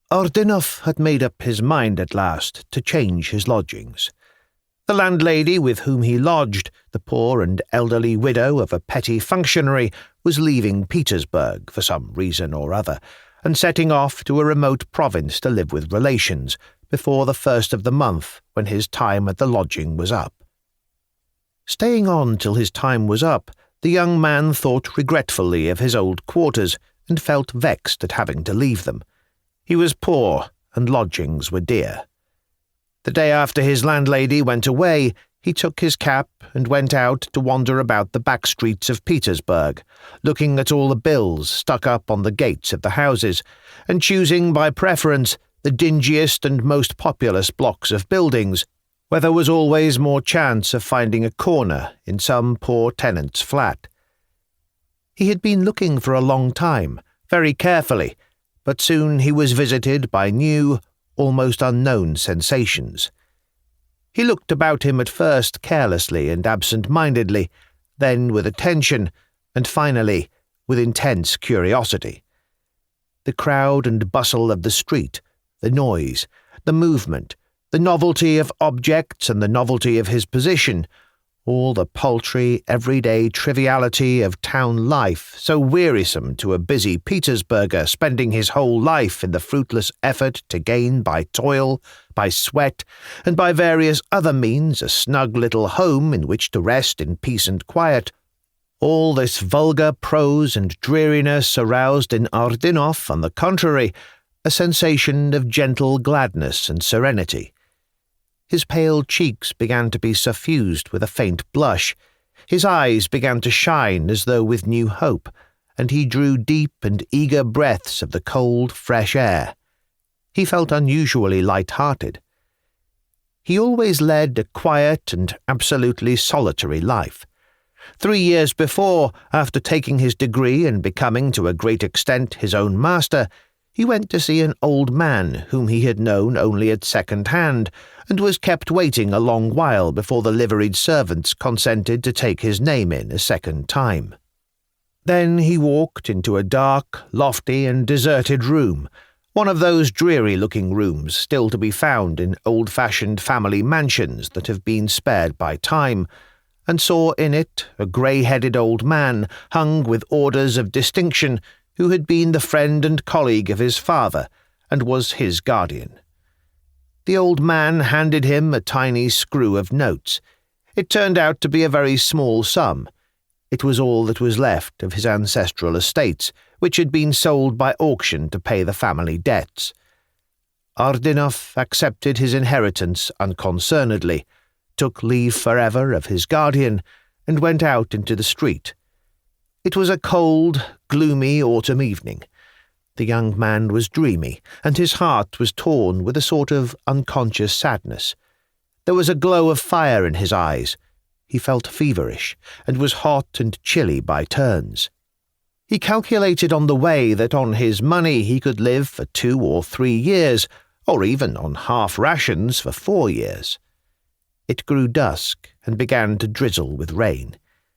Ordinov had made up his mind at last to change his lodgings. The landlady with whom he lodged, the poor and elderly widow of a petty functionary, was leaving Petersburg for some reason or other, and setting off to a remote province to live with relations before the 1st of the month, when his time at the lodging was up. Staying on till his time was up, the young man thought regretfully of his old quarters and felt vexed at having to leave them. He was poor, and lodgings were dear. The day after his landlady went away, he took his cap and went out to wander about the back streets of Petersburg, looking at all the bills stuck up on the gates of the houses, and choosing by preference the dingiest and most populous blocks of buildings, where there was always more chance of finding a corner in some poor tenant's flat. He had been looking for a long time, very carefully, but soon he was visited by new, almost unknown sensations. He looked about him at first carelessly and absent-mindedly, then with attention, and finally with intense curiosity. The crowd and bustle of the street, the noise, the movement, the novelty of objects and the novelty of his position, all the paltry, everyday triviality of town life, so wearisome to a busy Petersburger spending his whole life in the fruitless effort to gain by toil, by sweat, and by various other means a snug little home in which to rest in peace and quiet, all this vulgar prose and dreariness aroused in Ordinov, on the contrary, a sensation of gentle gladness and serenity. His pale cheeks began to be suffused with a faint blush, his eyes began to shine as though with new hope, and he drew deep and eager breaths of the cold, fresh air. He felt unusually light-hearted. He always led a quiet and absolutely solitary life. 3 years before, after taking his degree and becoming to a great extent his own master, he went to see an old man whom he had known only at second hand, and was kept waiting a long while before the liveried servants consented to take his name in a second time. Then he walked into a dark, lofty, and deserted room, one of those dreary-looking rooms still to be found in old-fashioned family mansions that have been spared by time, and saw in it a grey-headed old man hung with orders of distinction, who had been the friend and colleague of his father, and was his guardian. The old man handed him a tiny screw of notes. It turned out to be a very small sum. It was all that was left of his ancestral estates, which had been sold by auction to pay the family debts. Ordinov accepted his inheritance unconcernedly, took leave forever of his guardian, and went out into the street. It was a cold, gloomy autumn evening. The young man was dreamy, and his heart was torn with a sort of unconscious sadness. There was a glow of fire in his eyes. He felt feverish, and was hot and chilly by turns. He calculated on the way that on his money he could live for 2 or 3 years, or even on half rations for 4 years. It grew dusk, and began to drizzle with rain.